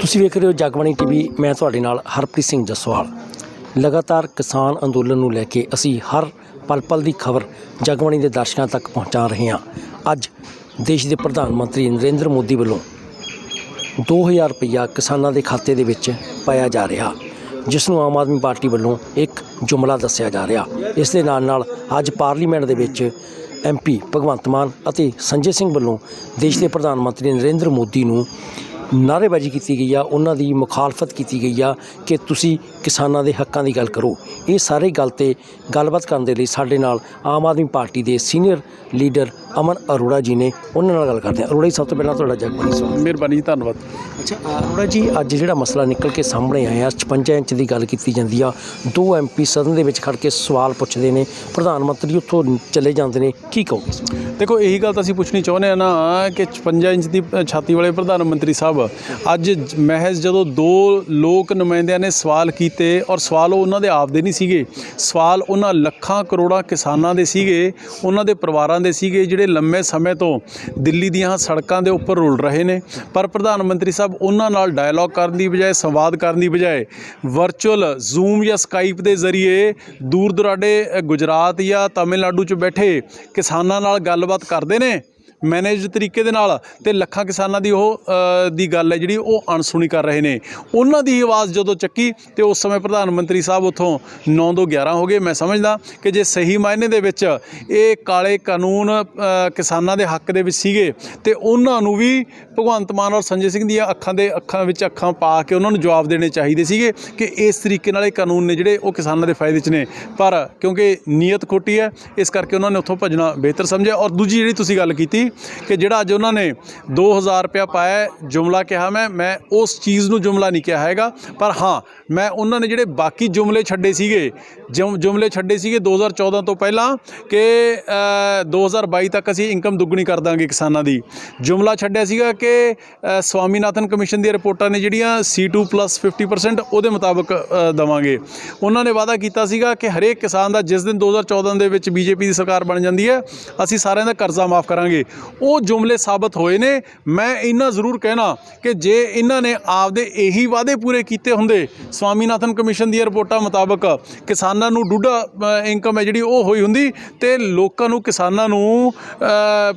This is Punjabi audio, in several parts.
ਤੁਸੀਂ ਵੇਖ ਰਹੇ ਹੋ ਜਗਬਾਣੀ ਟੀਵੀ। ਮੈਂ ਤੁਹਾਡੇ ਨਾਲ ਹਰਪ੍ਰੀਤ ਸਿੰਘ ਜਸਵਾਲ। ਲਗਾਤਾਰ ਕਿਸਾਨ ਅੰਦੋਲਨ ਨੂੰ ਲੈ ਕੇ ਅਸੀਂ ਹਰ ਪਲ ਪਲ ਦੀ ਖਬਰ ਜਗਬਾਣੀ ਦੇ ਦਰਸ਼ਕਾਂ ਤੱਕ ਪਹੁੰਚਾ ਰਹੇ ਹਾਂ। ਅੱਜ ਦੇਸ਼ ਦੇ ਪ੍ਰਧਾਨ ਮੰਤਰੀ ਨਰਿੰਦਰ ਮੋਦੀ ਵੱਲੋਂ 2000 ਰੁਪਈਆ ਕਿਸਾਨਾਂ ਦੇ ਖਾਤੇ ਦੇ ਵਿੱਚ ਪਾਇਆ ਜਾ ਰਿਹਾ, ਜਿਸ ਨੂੰ ਆਮ ਆਦਮੀ ਪਾਰਟੀ ਵੱਲੋਂ ਇੱਕ ਜੁਮਲਾ ਦੱਸਿਆ ਜਾ ਰਿਹਾ। ਇਸ ਦੇ ਨਾਲ ਅੱਜ ਪਾਰਲੀਮੈਂਟ ਦੇ ਵਿੱਚ MP ਭਗਵੰਤ ਮਾਨ ਅਤੇ ਸੰਜੇ ਸਿੰਘ ਵੱਲੋਂ ਦੇਸ਼ ਦੇ ਪ੍ਰਧਾਨ ਮੰਤਰੀ ਨਰਿੰਦਰ ਮੋਦੀ ਨੂੰ ਨਾਅਰੇਬਾਜ਼ੀ ਕੀਤੀ ਗਈ ਆ, ਉਹਨਾਂ ਦੀ ਮੁਖਾਲਫਤ ਕੀਤੀ ਗਈ ਆ ਕਿ ਤੁਸੀਂ ਕਿਸਾਨਾਂ ਦੇ ਹੱਕਾਂ ਦੀ ਗੱਲ ਕਰੋ। ਇਹ ਸਾਰੇ ਗੱਲ 'ਤੇ ਗੱਲਬਾਤ ਕਰਨ ਦੇ ਲਈ ਸਾਡੇ ਨਾਲ ਆਮ ਆਦਮੀ ਪਾਰਟੀ ਦੇ ਸੀਨੀਅਰ ਲੀਡਰ ਅਮਨ ਅਰੋੜਾ ਜੀ ਨੇ, ਉਹਨਾਂ ਨਾਲ ਗੱਲ ਕਰਦੇ ਹਾਂ। ਅਰੋੜਾ ਜੀ, ਸਭ ਤੋਂ ਪਹਿਲਾਂ ਤੁਹਾਡਾ ਜਗਬਾਣੀ ਸਵਾਗਤ। ਮਿਹਰਬਾਨੀ ਜੀ, ਧੰਨਵਾਦ। ਅੱਛਾ ਅਰੋੜਾ ਜੀ, ਅੱਜ ਜਿਹੜਾ ਮਸਲਾ ਨਿਕਲ ਕੇ ਸਾਹਮਣੇ ਆਇਆ, 56 ਇੰਚ ਦੀ ਗੱਲ ਕੀਤੀ ਜਾਂਦੀ ਆ, 2 MP ਸਦਨ ਦੇ ਵਿੱਚ ਖੜ੍ਹ ਕੇ ਸਵਾਲ ਪੁੱਛਦੇ ਨੇ, ਪ੍ਰਧਾਨ ਮੰਤਰੀ ਉੱਥੋਂ ਚਲੇ ਜਾਂਦੇ ਨੇ, ਕੀ ਕਹੋਗੇ? ਦੇਖੋ, ਇਹੀ ਗੱਲ ਤਾਂ ਅਸੀਂ ਪੁੱਛਣੀ ਚਾਹੁੰਦੇ ਹਾਂ ਨਾ ਕਿ 56 ਇੰਚ ਦੀ ਛਾਤੀ ਵਾਲੇ ਪ੍ਰਧਾਨ ਮੰਤਰੀ ਸਾਹਿਬ ਅੱਜ ਮਹਿਜ਼ ਜਦੋਂ 2 ਲੋਕ ਨੁਮਾਇੰਦਿਆਂ ਨੇ ਸਵਾਲ ਕੀਤੇ, ਔਰ ਸਵਾਲ ਉਹਨਾਂ ਦੇ ਆਪਦੇ ਨਹੀਂ ਸੀਗੇ, ਸਵਾਲ ਉਹਨਾਂ ਲੱਖਾਂ ਕਰੋੜਾਂ ਕਿਸਾਨਾਂ ਦੇ ਸੀਗੇ, ਉਹਨਾਂ ਦੇ ਪਰਿਵਾਰਾਂ ਦੇ ਸੀਗੇ ਜਿਹੜੇ ਲੰਮੇ ਸਮੇਂ ਤੋਂ ਦਿੱਲੀ ਦੀਆਂ ਸੜਕਾਂ ਦੇ ਉੱਪਰ ਰੁਲ ਰਹੇ ਨੇ। ਪਰ ਪ੍ਰਧਾਨ ਮੰਤਰੀ ਸਾਹਿਬ ਉਹਨਾਂ ਨਾਲ ਡਾਇਲੋਗ ਕਰਨ ਦੀ ਬਜਾਏ, ਸੰਵਾਦ ਕਰਨ ਦੀ ਬਜਾਏ ਵਰਚੁਅਲ ਜ਼ੂਮ ਜਾਂ ਸਕਾਈਪ ਦੇ ਜ਼ਰੀਏ ਦੂਰ ਦੁਰਾਡੇ ਗੁਜਰਾਤ ਜਾਂ ਤਾਮਿਲਨਾਡੂ 'ਚ ਬੈਠੇ ਕਿਸਾਨਾਂ ਨਾਲ ਗੱਲਬਾਤ ਕਰਦੇ ਨੇ ਮੈਨੇਜ ਤਰੀਕੇ ਦੇ ਨਾਲ, ਅਤੇ ਲੱਖਾਂ ਕਿਸਾਨਾਂ ਦੀ ਦੀ ਗੱਲ ਹੈ ਜਿਹੜੀ ਉਹ ਅਣਸੁਣੀ ਕਰ ਰਹੇ ਨੇ। ਉਹਨਾਂ ਦੀ ਆਵਾਜ਼ ਜਦੋਂ ਚੱਕੀ ਅਤੇ ਉਸ ਸਮੇਂ ਪ੍ਰਧਾਨ ਮੰਤਰੀ ਸਾਹਿਬ ਉੱਥੋਂ 9 ਤੋਂ 11 ਹੋ ਗਏ। ਮੈਂ ਸਮਝਦਾ ਕਿ ਜੇ ਸਹੀ ਮਾਇਨੇ ਦੇ ਵਿੱਚ ਇਹ ਕਾਲੇ ਕਾਨੂੰਨ ਕਿਸਾਨਾਂ ਦੇ ਹੱਕ ਦੇ ਵਿੱਚ ਸੀਗੇ ਅਤੇ ਉਹਨਾਂ ਨੂੰ ਵੀ ਭਗਵੰਤ ਮਾਨ ਔਰ ਸੰਜੇ ਸਿੰਘ ਦੀਆਂ ਅੱਖਾਂ ਵਿੱਚ ਅੱਖਾਂ ਪਾ ਕੇ ਉਹਨਾਂ ਨੂੰ ਜਵਾਬ ਦੇਣੇ ਚਾਹੀਦੇ ਸੀਗੇ ਕਿ ਇਸ ਤਰੀਕੇ ਨਾਲ ਇਹ ਕਾਨੂੰਨ ਨੇ ਜਿਹੜੇ ਉਹ ਕਿਸਾਨਾਂ ਦੇ ਫਾਇਦੇ 'ਚ ਨੇ। ਪਰ ਕਿਉਂਕਿ ਨੀਅਤ ਖੋਟੀ ਹੈ, ਇਸ ਕਰਕੇ ਉਹਨਾਂ ਨੇ ਉੱਥੋਂ ਭੱਜਣਾ ਬਿਹਤਰ ਸਮਝਿਆ। ਔਰ ਦੂਜੀ ਜਿਹੜੀ ਤੁਸੀਂ ਗੱਲ ਕੀਤੀ ਕਿ ਜਿਹੜਾ ਅੱਜ ਉਹਨਾਂ ਨੇ 2000 ਰੁਪਇਆ ਪਾਇਆ, ਜੁਮਲਾ ਕਿਹਾ, ਮੈਂ ਉਸ ਚੀਜ਼ ਨੂੰ ਜੁਮਲਾ ਨਹੀਂ ਕਿਹਾ ਹੈਗਾ। ਪਰ ਹਾਂ, ਮੈਂ ਉਹਨਾਂ ਨੇ ਜਿਹੜੇ ਬਾਕੀ ਜੁਮਲੇ ਛੱਡੇ ਸੀਗੇ 2014 ਤੋਂ ਪਹਿਲਾਂ ਕਿ 2022 ਤੱਕ ਅਸੀਂ ਇਨਕਮ ਦੁੱਗਣੀ ਕਰ ਦਾਂਗੇ ਕਿਸਾਨਾਂ ਦੀ। ਜੁਮਲਾ ਛੱਡਿਆ ਸੀਗਾ ਕਿ ਸਵਾਮੀਨਾਥਨ ਕਮਿਸ਼ਨ ਦੀਆਂ ਰਿਪੋਰਟਾਂ ਨੇ ਜਿਹੜੀਆਂ C2 + 50% ਉਹਦੇ ਮੁਤਾਬਕ ਦੇਵਾਂਗੇ। ਉਹਨਾਂ ਨੇ ਵਾਅਦਾ ਕੀਤਾ ਸੀਗਾ ਕਿ ਹਰੇਕ ਕਿਸਾਨ ਦਾ ਜਿਸ ਦਿਨ 2014 ਦੇ ਵਿੱਚ BJP ਦੀ ਸਰਕਾਰ ਬਣ ਜਾਂਦੀ ਹੈ, ਅਸੀਂ ਸਾਰਿਆਂ ਦਾ ਕਰਜ਼ਾ ਮਾਫ ਕਰਾਂਗੇ। ਉਹ ਜੁਮਲੇ ਸਾਬਤ ਹੋਏ ਨੇ। ਮੈਂ ਇੰਨਾ ਜ਼ਰੂਰ ਕਹਿਣਾ ਕਿ ਜੇ ਇਹਨਾਂ ਨੇ ਆਪਦੇ ਇਹੀ ਵਾਅਦੇ ਪੂਰੇ ਕੀਤੇ ਹੁੰਦੇ, ਸਵਾਮੀਨਾਥਨ ਕਮਿਸ਼ਨ ਦੀਆਂ ਰਿਪੋਰਟਾਂ ਮੁਤਾਬਕ ਕਿਸਾਨਾਂ ਨੂੰ ਡੂਢਾ ਇਨਕਮ ਹੈ ਜਿਹੜੀ ਉਹ ਹੋਈ ਹੁੰਦੀ, ਅਤੇ ਲੋਕਾਂ ਨੂੰ, ਕਿਸਾਨਾਂ ਨੂੰ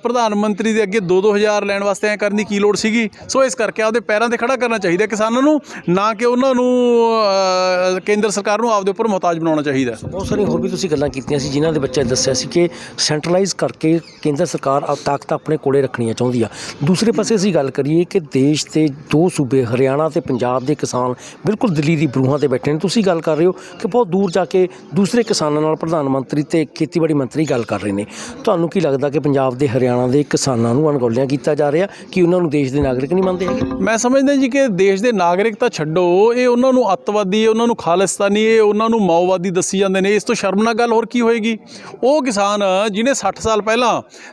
ਪ੍ਰਧਾਨ ਮੰਤਰੀ ਦੇ ਅੱਗੇ 2-2 ਹਜ਼ਾਰ ਲੈਣ ਵਾਸਤੇ ਐਂ ਕਰਨ ਦੀ ਕੀ ਲੋੜ ਸੀਗੀ। ਸੋ ਇਸ ਕਰਕੇ ਆਪਦੇ ਪੈਰਾਂ 'ਤੇ ਖੜ੍ਹਾ ਕਰਨਾ ਚਾਹੀਦਾ ਕਿਸਾਨਾਂ ਨੂੰ, ਨਾ ਕਿ ਉਹਨਾਂ ਨੂੰ ਕੇਂਦਰ ਸਰਕਾਰ ਨੂੰ ਆਪਦੇ ਉੱਪਰ ਮੁਹਤਾਜ ਬਣਾਉਣਾ ਚਾਹੀਦਾ। ਬਹੁਤ ਸਾਰੀਆਂ ਹੋਰ ਵੀ ਤੁਸੀਂ ਗੱਲਾਂ ਕੀਤੀਆਂ ਸੀ, ਜਿਨ੍ਹਾਂ ਦੇ ਬੱਚੇ ਦੱਸਿਆ ਸੀ ਕਿ ਸੈਂਟਰਲਾਈਜ਼ ਕਰਕੇ ਕੇਂਦਰ ਸਰਕਾਰ ਤਾਕਤ ਆਪਣੇ ਕੋਲੇ ਰੱਖਣੀਆਂ ਚਾਹੁੰਦੀ ਆ। ਦੂਸਰੇ ਪਾਸੇ ਅਸੀਂ ਗੱਲ ਕਰੀਏ ਕਿ ਦੇਸ਼ ਦੇ 2 ਸੂਬੇ ਹਰਿਆਣਾ ਅਤੇ ਪੰਜਾਬ ਦੇ ਕਿਸਾਨ ਬਿਲਕੁਲ ਦਿੱਲੀ ਦੀ ਬਰੂਹਾਂ 'ਤੇ ਬੈਠੇ ਨੇ। ਤੁਸੀਂ ਗੱਲ ਕਰ ਰਹੇ ਹੋ ਕਿ ਬਹੁਤ ਦੂਰ ਜਾ ਕੇ ਦੂਸਰੇ ਕਿਸਾਨਾਂ ਨਾਲ ਪ੍ਰਧਾਨ ਮੰਤਰੀ ਅਤੇ ਖੇਤੀਬਾੜੀ ਮੰਤਰੀ ਗੱਲ ਕਰ ਰਹੇ ਨੇ। ਤੁਹਾਨੂੰ ਕੀ ਲੱਗਦਾ ਕਿ ਪੰਜਾਬ ਦੇ ਹਰਿਆਣਾ ਦੇ ਕਿਸਾਨਾਂ ਨੂੰ ਅਣਗੌਲਿਆਂ ਕੀਤਾ ਜਾ ਰਿਹਾ, ਕਿ ਉਹਨਾਂ ਨੂੰ ਦੇਸ਼ ਦੇ ਨਾਗਰਿਕ ਨਹੀਂ ਮੰਨਦੇ ਹੈਗੇ? ਮੈਂ ਸਮਝਦਾ ਜੀ ਕਿ ਦੇਸ਼ ਦੇ ਨਾਗਰਿਕ ਤਾਂ ਛੱਡੋ, ਇਹ ਉਹਨਾਂ ਨੂੰ ਅੱਤਵਾਦੀ, ਉਹਨਾਂ ਨੂੰ ਖਾਲਿਸਤਾਨੀ, ਇਹ ਉਹਨਾਂ ਨੂੰ ਮਾਓਵਾਦੀ ਦੱਸੀ ਜਾਂਦੇ ਨੇ। ਇਸ ਤੋਂ ਸ਼ਰਮਨਾਕ ਗੱਲ ਹੋਰ ਕੀ ਹੋਏਗੀ? ਉਹ ਕਿਸਾਨ ਜਿਹਨੇ 60 ਸਾਲ ਪਹਿਲਾਂ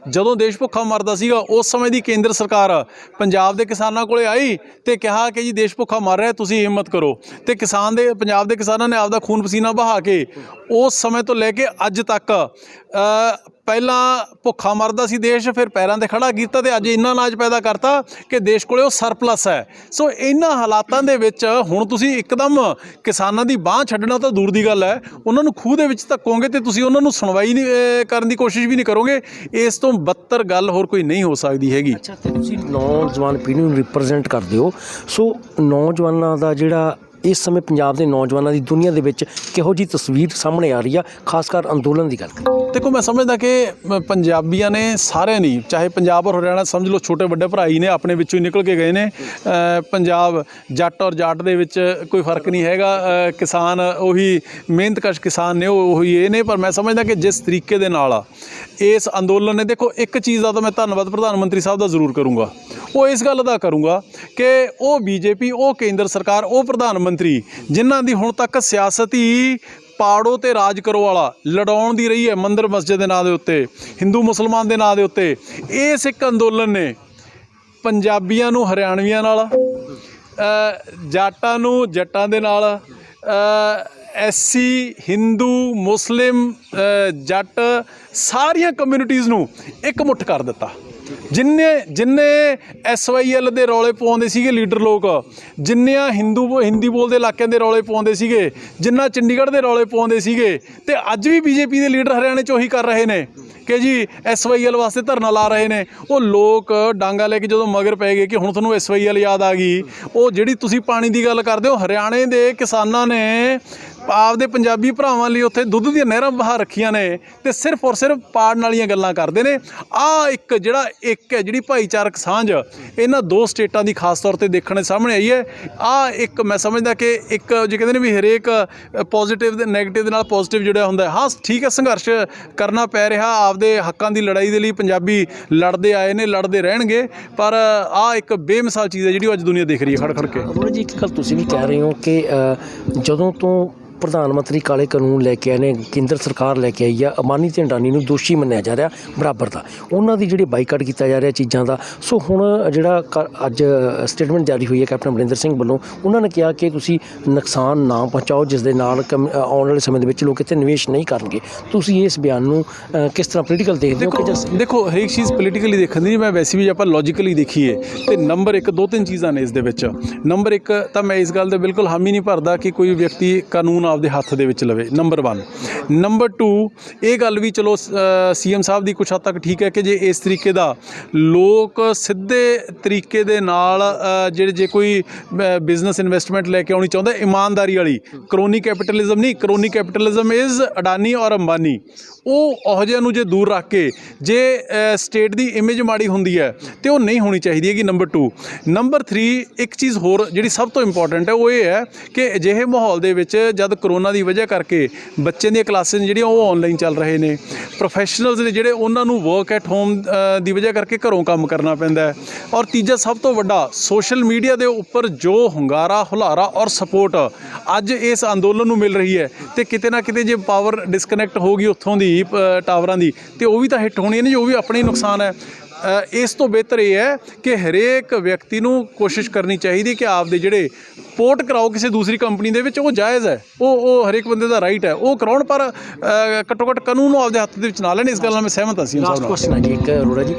ਜਦੋਂ ਦੇਸ਼ ਭੁੱਖਾ ਮਰਦਾ ਸੀਗਾ, ਉਸ ਸਮੇਂ ਦੀ ਕੇਂਦਰ ਸਰਕਾਰ ਪੰਜਾਬ ਦੇ ਕਿਸਾਨਾਂ ਕੋਲੇ ਆਈ ਅਤੇ ਕਿਹਾ ਕਿ ਜੀ ਦੇਸ਼ ਭੁੱਖਾ ਮਰ ਰਿਹਾ, ਤੁਸੀਂ ਹਿੰਮਤ ਕਰੋ। ਅਤੇ ਪੰਜਾਬ ਦੇ ਕਿਸਾਨਾਂ ਨੇ ਆਪਦਾ ਖੂਨ ਪਸੀਨਾ ਬਹਾ ਕੇ ਉਸ ਸਮੇਂ ਤੋਂ ਲੈ ਕੇ ਅੱਜ ਤੱਕ ਪਹਿਲਾਂ ਭੁੱਖਾ ਮਰਦਾ ਸੀ ਦੇਸ਼, ਫਿਰ ਪੈਰਾਂ 'ਤੇ ਖੜ੍ਹਾ ਕੀਤਾ ਅਤੇ ਅੱਜ ਇੰਨਾ ਅਨਾਜ ਪੈਦਾ ਕਰਤਾ ਕਿ ਦੇਸ਼ ਕੋਲੇ ਉਹ ਸਰਪਲਸ ਹੈ। ਸੋ ਇਹਨਾਂ ਹਾਲਾਤਾਂ ਦੇ ਵਿੱਚ ਹੁਣ ਤੁਸੀਂ ਇੱਕਦਮ ਕਿਸਾਨਾਂ ਦੀ ਬਾਂਹ ਛੱਡਣਾ ਤਾਂ ਦੂਰ ਦੀ ਗੱਲ ਹੈ, ਉਹਨਾਂ ਨੂੰ ਖੂਹ ਦੇ ਵਿੱਚ ਧੱਕੋਗੇ ਅਤੇ ਤੁਸੀਂ ਉਹਨਾਂ ਨੂੰ ਸੁਣਵਾਈ ਨਹੀਂ ਕਰਨ ਦੀ ਕੋਸ਼ਿਸ਼ ਵੀ ਨਹੀਂ ਕਰੋਗੇ। ਇਸ ਤੋਂ ਬੱਤਰ ਗੱਲ ਹੋਰ ਕੋਈ ਨਹੀਂ ਹੋ ਸਕਦੀ ਹੈਗੀ। ਅੱਛਾ, ਅਤੇ ਤੁਸੀਂ ਨੌਜਵਾਨ ਪੀੜ੍ਹੀ ਨੂੰ ਰਿਪਰੈਜ਼ੈਂਟ ਕਰਦੇ ਹੋ, ਸੋ ਨੌਜਵਾਨਾਂ ਦਾ ਜਿਹੜਾ ਇਸ ਸਮੇਂ ਪੰਜਾਬ ਦੇ ਨੌਜਵਾਨਾਂ ਦੀ ਦੁਨੀਆ ਦੇ ਵਿੱਚ ਕਿਹੋ ਜਿਹੀ ਤਸਵੀਰ ਸਾਹਮਣੇ ਆ ਰਹੀ ਆ, ਖਾਸ ਕਰ ਅੰਦੋਲਨ ਦੀ ਗੱਲ ਕਰੀਏ? ਦੇਖੋ, ਮੈਂ ਸਮਝਦਾ ਕਿ ਪੰਜਾਬੀਆਂ ਨੇ ਸਾਰਿਆਂ ਨੇ, ਚਾਹੇ ਪੰਜਾਬ ਔਰ ਹਰਿਆਣਾ ਸਮਝ ਲਓ ਛੋਟੇ ਵੱਡੇ ਭਰਾ ਹੀ ਨੇ, ਆਪਣੇ ਵਿੱਚੋਂ ਹੀ ਨਿਕਲ ਕੇ ਗਏ ਨੇ। ਪੰਜਾਬ ਜੱਟ ਔਰ ਜਾਟ ਦੇ ਵਿੱਚ ਕੋਈ ਫਰਕ ਨਹੀਂ ਹੈਗਾ। ਕਿਸਾਨ ਉਹੀ ਮਿਹਨਤਕਸ਼ ਕਿਸਾਨ ਨੇ, ਉਹੀ ਇਹ ਨੇ। ਪਰ ਮੈਂ ਸਮਝਦਾ ਕਿ ਜਿਸ ਤਰੀਕੇ ਦੇ ਨਾਲ ਇਸ ਅੰਦੋਲਨ ਨੇ, ਦੇਖੋ ਇੱਕ ਚੀਜ਼ ਦਾ ਤਾਂ ਮੈਂ ਧੰਨਵਾਦ ਪ੍ਰਧਾਨ ਮੰਤਰੀ ਸਾਹਿਬ ਦਾ ਜ਼ਰੂਰ ਕਰੂੰਗਾ। ਉਹ ਇਸ ਗੱਲ ਦਾ ਕਰੂੰਗਾ ਕਿ ਉਹ BJP, ਉਹ ਕੇਂਦਰ ਸਰਕਾਰ, ਉਹ ਪ੍ਰਧਾਨ ਮੰਤਰੀ ਜਿਨ੍ਹਾਂ ਦੀ ਹੁਣ ਤੱਕ ਸਿਆਸਤ ਹੀ ਪਾੜੋ ਅਤੇ ਰਾਜ ਕਰੋ ਵਾਲਾ ਲੜਾਉਣ ਦੀ ਰਹੀ ਹੈ, ਮੰਦਰ ਮਸਜਿਦ ਦੇ ਨਾਂ ਦੇ ਉੱਤੇ, ਹਿੰਦੂ ਮੁਸਲਮਾਨ ਦੇ ਨਾਂ ਦੇ ਉੱਤੇ, ਇਸ ਇੱਕ ਅੰਦੋਲਨ ਨੇ ਪੰਜਾਬੀਆਂ ਨੂੰ ਹਰਿਆਣਵੀਆਂ ਨਾਲ, ਜਾਟਾਂ ਨੂੰ ਜੱਟਾਂ ਦੇ ਨਾਲ, SC ਹਿੰਦੂ ਮੁਸਲਿਮ ਜੱਟ ਸਾਰੀਆਂ ਕਮਿਊਨਿਟੀਜ਼ ਨੂੰ ਇੱਕ ਮੁੱਠ ਕਰ ਦਿੱਤਾ। ਜਿੰਨੇ SYL ਦੇ ਰੌਲੇ ਪਾਉਂਦੇ ਸੀਗੇ ਲੀਡਰ ਲੋਕ, ਜਿੰਨਿਆਂ ਹਿੰਦੀ ਬੋਲਦੇ ਇਲਾਕਿਆਂ ਦੇ ਰੌਲੇ ਪਾਉਂਦੇ ਸੀਗੇ, ਜਿੰਨਾ ਚੰਡੀਗੜ੍ਹ ਦੇ ਰੌਲੇ ਪਾਉਂਦੇ ਸੀਗੇ, ਤੇ ਅੱਜ ਵੀ BJP ਦੇ ਲੀਡਰ ਹਰਿਆਣੇ 'ਚ ਉਹੀ ਕਰ ਰਹੇ ਨੇ ਕਿ ਜੀ SYL ਵਾਸਤੇ ਧਰਨਾ ਲਾ ਰਹੇ ਨੇ। ਉਹ ਲੋਕ ਡਾਂਗਾ ਲੈ ਕੇ ਜਦੋਂ ਮਗਰ ਪੈ ਗਏ ਕਿ ਹੁਣ ਤੁਹਾਨੂੰ SYL ਯਾਦ ਆ ਗਈ, ਉਹ ਜਿਹੜੀ ਤੁਸੀਂ ਪਾਣੀ ਦੀ ਗੱਲ ਕਰਦੇ ਹੋ, ਹਰਿਆਣੇ ਦੇ ਕਿਸਾਨਾਂ ਨੇ ਆਪਦੇ ਪੰਜਾਬੀ ਭਰਾਵਾਂ ਲਈ ਉੱਥੇ ਦੁੱਧ ਦੀਆਂ ਨਹਿਰਾਂ ਵਹਾ ਰੱਖੀਆਂ ਨੇ, ਤੇ ਸਿਰਫ ਔਰ ਸਿਰਫ ਪਾੜਨ ਵਾਲੀਆਂ ਗੱਲਾਂ ਕਰਦੇ ਨੇ। ਇੱਕ ਜਿਹੜੀ ਭਾਈਚਾਰਕ ਸਾਂਝ ਇਹਨਾਂ ਦੋ ਸਟੇਟਾਂ ਦੀ ਖਾਸ ਤੌਰ 'ਤੇ ਦੇਖਣ ਸਾਹਮਣੇ ਆਈ ਹੈ। ਇੱਕ ਮੈਂ ਸਮਝਦਾ ਕਿ ਇੱਕ ਜੇ ਕਹਿੰਦੇ ਨੇ ਵੀ ਹਰੇਕ ਪੋਜ਼ੀਟਿਵ ਦੇ ਨੈਗੇਟਿਵ ਦੇ ਨਾਲ ਪੋਜ਼ੀਟਿਵ ਜੁੜਿਆ ਹੁੰਦਾ। ਹਾਂ ਠੀਕ ਹੈ, ਸੰਘਰਸ਼ ਕਰਨਾ ਪੈ ਰਿਹਾ, ਆਪਦੇ ਹੱਕਾਂ ਦੀ ਲੜਾਈ ਦੇ ਲਈ ਪੰਜਾਬੀ ਲੜਦੇ ਆਏ ਨੇ, ਲੜਦੇ ਰਹਿਣਗੇ, ਪਰ ਇੱਕ ਬੇਮਿਸਾਲ ਚੀਜ਼ ਹੈ ਜਿਹੜੀ ਉਹ ਅੱਜ ਦੁਨੀਆ ਦੇਖ ਰਹੀ ਹੈ ਖੜ ਕੇ। ਅਰੋੜਾ ਜੀ, ਇੱਕ ਗੱਲ ਤੁਸੀਂ ਵੀ ਕਹਿ ਰਹੇ ਹੋ ਕਿ ਜਦੋਂ ਤੋਂ ਪ੍ਰਧਾਨ ਮੰਤਰੀ ਕਾਲੇ ਕਾਨੂੰਨ ਲੈ ਕੇ ਆਏ ਨੇ, ਕੇਂਦਰ ਸਰਕਾਰ ਲੈ ਕੇ ਆਈ ਆ, ਅਮਾਨੀ ਤੇ ਅੰਡਾਨੀ ਨੂੰ ਦੋਸ਼ੀ ਮੰਨਿਆ ਜਾ ਰਿਹਾ ਬਰਾਬਰ ਦਾ, ਉਹਨਾਂ ਦੀ ਜਿਹੜੀ ਬਾਈਕਾਟ ਕੀਤਾ ਜਾ ਰਿਹਾ ਚੀਜ਼ਾਂ ਦਾ। ਸੋ ਹੁਣ ਜਿਹੜਾ ਅੱਜ ਸਟੇਟਮੈਂਟ ਜਾਰੀ ਹੋਈ ਹੈ ਕੈਪਟਨ ਅਮਰਿੰਦਰ ਸਿੰਘ ਵੱਲੋਂ, ਉਹਨਾਂ ਨੇ ਕਿਹਾ ਕਿ ਤੁਸੀਂ ਨੁਕਸਾਨ ਨਾ ਪਹੁੰਚਾਓ ਜਿਸ ਦੇ ਨਾਲ ਆਉਣ ਵਾਲੇ ਸਮੇਂ ਦੇ ਵਿੱਚ ਲੋਕ ਇੱਥੇ ਨਿਵੇਸ਼ ਨਹੀਂ ਕਰਨਗੇ। ਤੁਸੀਂ ਇਸ ਬਿਆਨ ਨੂੰ ਕਿਸ ਤਰ੍ਹਾਂ ਪੋਲੀਟੀਕਲ ਦੇਖਦੇ ਹੋ? ਦੇਖੋ ਹਰੇਕ ਚੀਜ਼ ਪੋਲੀਟੀਕਲੀ ਦੇਖਣ ਦੀ ਨਹੀਂ, ਮੈਂ ਵੈਸੇ ਵੀ ਜੇ ਆਪਾਂ ਲੌਜੀਕਲੀ ਦੇਖੀਏ ਤੇ ਨੰਬਰ 1 2-3 ਚੀਜ਼ਾਂ ਨੇ ਇਸ ਦੇ ਵਿੱਚ। ਨੰਬਰ 1 ਤਾਂ ਮੈਂ ਇਸ ਗੱਲ ਦੇ ਬਿਲਕੁਲ ਹਾਮੀ ਨਹੀਂ ਭਰਦਾ ਕਿ ਕੋਈ ਵਿਅਕਤੀ ਕਾਨੂੰਨ ਆਪਦੇ ਹੱਥ ਦੇ ਵਿੱਚ ਲਵੇ, ਨੰਬਰ 1। ਨੰਬਰ 2, ਇਹ ਗੱਲ ਵੀ ਚਲੋ CM ਸਾਹਿਬ ਦੀ ਕੁਛ ਹੱਦ ਤੱਕ ਠੀਕ ਹੈ ਕਿ ਜੇ ਇਸ ਤਰੀਕੇ ਦਾ ਲੋਕ ਸਿੱਧੇ ਤਰੀਕੇ ਦੇ ਨਾਲ ਜੇ ਕੋਈ ਬਿਜ਼ਨਸ ਇਨਵੈਸਟਮੈਂਟ ਲੈ ਕੇ ਆਉਣੀ ਚਾਹੁੰਦਾ, ਇਮਾਨਦਾਰੀ ਵਾਲੀ, ਕਰੋਨੀ ਕੈਪੀਟਲਿਜ਼ਮ ਨਹੀਂ, ਕਰੋਨੀ ਕੈਪੀਟਲਿਜ਼ਮ ਇਜ਼ ਅਡਾਨੀ ਔਰ ਅੰਬਾਨੀ, ਉਹ ਜਿਹਾ ਨੂੰ ਜੇ ਦੂਰ ਰੱਖ ਕੇ ਜੇ ਸਟੇਟ ਦੀ ਇਮੇਜ ਮਾੜੀ ਹੁੰਦੀ ਹੈ ਤੇ ਉਹ ਨਹੀਂ ਹੋਣੀ ਚਾਹੀਦੀ ਹੈਗੀ। ਨੰਬਰ 2। ਨੰਬਰ 3, ਇੱਕ ਚੀਜ਼ ਹੋਰ ਜਿਹੜੀ ਸਭ ਤੋਂ ਇੰਪੋਰਟੈਂਟ ਹੈ ਉਹ ਇਹ ਹੈ ਕਿ ਅਜਿਹੇ ਮਾਹੌਲ ਦੇ ਵਿੱਚ ਜਦ ਕਰੋਨਾ ਦੀ ਵਜ੍ਹਾ ਕਰਕੇ ਬੱਚਿਆਂ ਦੀਆਂ ਕਲਾਸਿਸ ਜਿਹੜੀਆਂ ਉਹ ਆਨਲਾਈਨ ਚੱਲ ਰਹੇ ਨੇ, ਪ੍ਰੋਫੈਸ਼ਨਲਸ ਨੇ ਜਿਹੜੇ ਉਹਨਾਂ ਨੂੰ ਵਰਕ ਐਟ ਹੋਮ ਦੀ ਵਜ੍ਹਾ ਕਰਕੇ ਘਰੋਂ ਕੰਮ ਕਰਨਾ ਪੈਂਦਾ ਹੈ, ਔਰ ਤੀਜਾ ਸਭ ਤੋਂ ਵੱਡਾ ਸੋਸ਼ਲ ਮੀਡੀਆ ਦੇ ਉੱਪਰ ਜੋ ਹੁੰਗਾਰਾ ਹੁਲਾਰਾ ਔਰ ਸਪੋਰਟ ਅੱਜ ਇਸ ਅੰਦੋਲਨ ਨੂੰ ਮਿਲ ਰਹੀ ਹੈ, ਤੇ ਕਿਤੇ ਨਾ ਕਿਤੇ ਜੇ ਪਾਵਰ ਡਿਸਕਨੈਕਟ ਹੋ ਗਈ ਉੱਥੋਂ ਦੀ ਟਾਵਰਾਂ ਦੀ, ਤੇ ਉਹ ਵੀ ਤਾਂ ਹਿੱਟ ਹੋਣੀ ਨੇ, ਜੋ ਵੀ ਆਪਣਾ ਹੀ ਨੁਕਸਾਨ ਹੈ। ਇਸ ਤੋਂ ਬਿਹਤਰ ਇਹ ਹੈ ਕਿ ਹਰੇਕ ਵਿਅਕਤੀ ਨੂੰ ਕੋਸ਼ਿਸ਼ ਕਰਨੀ ਚਾਹੀਦੀ ਕਿ ਆਪਦੇ ਜਿਹੜੇ ਪੋਰਟ ਕਰਾਓ ਕਿਸੇ ਦੂਸਰੀ ਕੰਪਨੀ ਦੇ ਵਿੱਚ, ਉਹ ਜਾਇਜ਼ ਹੈ, ਉਹ ਹਰੇਕ ਬੰਦੇ ਦਾ ਰਾਈਟ ਹੈ, ਉਹ ਕਰਾਉਣ, ਪਰ ਘੱਟੋ ਘੱਟ ਕਾਨੂੰਨ ਨੂੰ ਆਪਦੇ ਹੱਥ ਦੇ ਵਿੱਚ ਨਾ ਲੈਣ। ਇਸ ਗੱਲ ਨਾਲ ਮੈਂ ਸਹਿਮਤ ਹਾਂ। ਲਾਸਟ ਕੁਐਸਚਨ ਹੈ ਜੀ ਇੱਕ ਅਰੋੜਾ ਜੀ,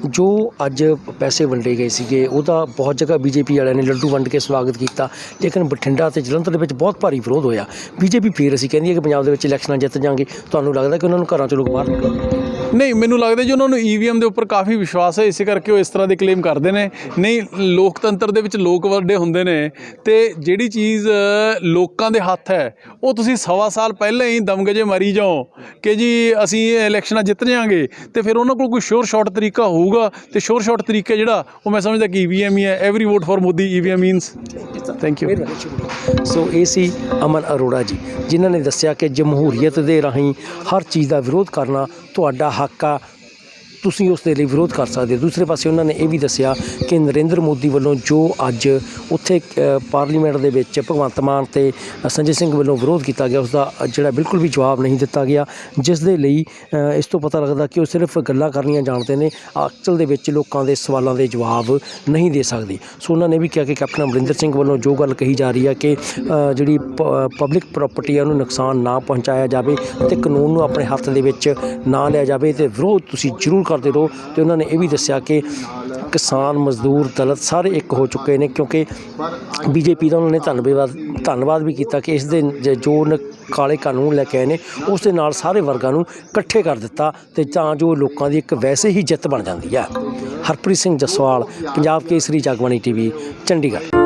ਜੋ ਅੱਜ ਪੈਸੇ ਵੰਡੇ ਗਏ ਸੀਗੇ ਉਹਦਾ ਬਹੁਤ ਜਗ੍ਹਾ BJP ਵਾਲਿਆਂ ਨੇ ਲੱਡੂ ਵੰਡ ਕੇ ਸਵਾਗਤ ਕੀਤਾ, ਲੇਕਿਨ ਬਠਿੰਡਾ ਤੇ ਜਲੰਧਰ ਦੇ ਵਿੱਚ ਬਹੁਤ ਭਾਰੀ ਵਿਰੋਧ ਹੋਇਆ। BJP ਫਿਰ ਅਸੀਂ ਕਹਿੰਦੀ ਹੈ ਕਿ ਪੰਜਾਬ ਦੇ ਵਿੱਚ ਇਲੈਕਸ਼ਨਾਂ ਜਿੱਤ ਜਾਵਾਂਗੇ। ਤੁਹਾਨੂੰ ਲੱਗਦਾ ਕਿ ਉਹਨਾਂ ਨੂੰ ਘਰਾਂ 'ਚੋਂ ਲੋਕ ਬਾਹਰ ਨਿਕਲਣਗੇ? ਨਹੀਂ, ਮੈਨੂੰ ਲੱਗਦਾ ਜੀ ਉਹਨਾਂ ਨੂੰ EVM ਦੇ ਉੱਪਰ ਕਾਫੀ ਵਿਸ਼ਵਾਸ ਹੈ, ਇਸੇ ਕਰਕੇ ਉਹ ਇਸ ਤਰ੍ਹਾਂ ਦੇ ਕਲੇਮ ਕਰਦੇ ਨੇ। ਨਹੀਂ, ਲੋਕਤੰਤਰ ਦੇ ਵਿੱਚ ਲੋਕ ਵੱਡੇ ਹੁੰਦੇ ਨੇ, ਤੇ ਜਿਹੜੀ ਚੀਜ਼ ਲੋਕਾਂ ਦੇ ਹੱਥ ਹੈ ਉਹ ਤੁਸੀਂ 1.25 ਸਾਲ ਪਹਿਲਾਂ ਹੀ ਦਮਗਜੇ ਮਾਰੀ ਜਾਓ ਕਿ ਜੀ ਅਸੀਂ ਇਲੈਕਸ਼ਨਾਂ ਜਿੱਤ ਜਾਵਾਂਗੇ, ਤੇ ਫਿਰ ਉਹਨਾਂ ਕੋਲ ਕੋਈ ਸ਼ੋਰ ਸ਼ਾਰਟ ਤਰੀਕਾ ਹੋਊਗਾ, ਤੇ ਸ਼ੋਰ ਸ਼ਾਰਟ ਤਰੀਕਾ ਜਿਹੜਾ ਉਹ ਮੈਂ ਸਮਝਦਾ ਕਿ EVM ਹੀ ਹੈ। Every vote for Modi EVM means. Thank you. So ਇਹ ਸੀ ਅਮਨ ਅਰੋੜਾ ਜੀ, ਜਿਨ੍ਹਾਂ ਨੇ ਦੱਸਿਆ ਕਿ ਜਮਹੂਰੀਅਤ ਦੇ ਰਾਹੀਂ ਹਰ ਚੀਜ਼ ਦਾ ਵਿਰੋਧ ਕਰਨਾ ਤੁਹਾਡਾ ਹੱਕ ਆ, ਤੁਸੀਂ ਉਸ ਦੇ ਲਈ ਵਿਰੋਧ ਕਰ ਸਕਦੇ ਹੋ। ਦੂਸਰੇ ਪਾਸੇ ਉਹਨਾਂ ਨੇ ਇਹ ਵੀ ਦੱਸਿਆ ਕਿ ਨਰਿੰਦਰ ਮੋਦੀ ਵੱਲੋਂ ਜੋ ਅੱਜ ਉੱਥੇ ਪਾਰਲੀਮੈਂਟ ਦੇ ਵਿੱਚ ਭਗਵੰਤ ਮਾਨ ਤੇ ਸੰਜੇ ਸਿੰਘ ਵੱਲੋਂ ਵਿਰੋਧ ਕੀਤਾ ਗਿਆ, ਉਸ ਦਾ ਜਿਹੜਾ ਬਿਲਕੁਲ ਵੀ ਜਵਾਬ ਨਹੀਂ ਦਿੱਤਾ ਗਿਆ, ਜਿਸ ਦੇ ਲਈ ਇਸ ਤੋਂ ਪਤਾ ਲੱਗਦਾ ਕਿ ਉਹ ਸਿਰਫ ਗੱਲਾਂ ਕਰਨੀਆਂ ਜਾਣਦੇ ਨੇ, ਅਸਲ ਦੇ ਵਿੱਚ ਲੋਕਾਂ ਦੇ ਸਵਾਲਾਂ ਦੇ ਜਵਾਬ ਨਹੀਂ ਦੇ ਸਕਦੇ। ਸੋ ਉਹਨਾਂ ਨੇ ਵੀ ਕਿਹਾ ਕਿ ਕੈਪਟਨ ਅਮਰਿੰਦਰ ਸਿੰਘ ਵੱਲੋਂ ਜੋ ਗੱਲ ਕਹੀ ਜਾ ਰਹੀ ਹੈ ਕਿ ਜਿਹੜੀ ਪਬਲਿਕ ਪ੍ਰਾਪਰਟੀ ਹੈ ਉਹਨੂੰ ਨੁਕਸਾਨ ਨਾ ਪਹੁੰਚਾਇਆ ਜਾਵੇ ਅਤੇ ਕਾਨੂੰਨ ਨੂੰ ਆਪਣੇ ਹੱਥ ਦੇ ਵਿੱਚ ਨਾ ਲਿਆ ਜਾਵੇ, ਅਤੇ ਵਿਰੋਧ ਤੁਸੀਂ ਜ਼ਰੂਰ ਕਰਦੇ ਰਹੋ। ਤੇ ਉਹਨਾਂ ਨੇ ਇਹ ਵੀ ਦੱਸਿਆ ਕਿ ਕਿਸਾਨ, ਮਜ਼ਦੂਰ, ਦਲਿਤ ਸਾਰੇ ਇੱਕ ਹੋ ਚੁੱਕੇ ਨੇ, ਕਿਉਂਕਿ BJP ਦਾ ਉਹਨਾਂ ਨੇ ਧੰਨਵਾਦ ਵੀ ਕੀਤਾ ਕਿ ਇਸ ਦੇ ਜੋ ਕਾਲੇ ਕਾਨੂੰਨ ਲੈ ਕੇ ਆਏ ਨੇ ਉਸ ਦੇ ਨਾਲ ਸਾਰੇ ਵਰਗਾਂ ਨੂੰ ਇਕੱਠੇ ਕਰ ਦਿੱਤਾ, ਤੇ ਤਾਂ ਜੋ ਲੋਕਾਂ ਦੀ ਇੱਕ ਵੈਸੇ ਹੀ ਜਿੱਤ ਬਣ ਜਾਂਦੀ ਹੈ। ਹਰਪ੍ਰੀਤ ਸਿੰਘ ਜਸਵਾਲ, ਪੰਜਾਬ ਕੇਸਰੀ, ਜਗਬਾਣੀ TV, ਚੰਡੀਗੜ੍ਹ।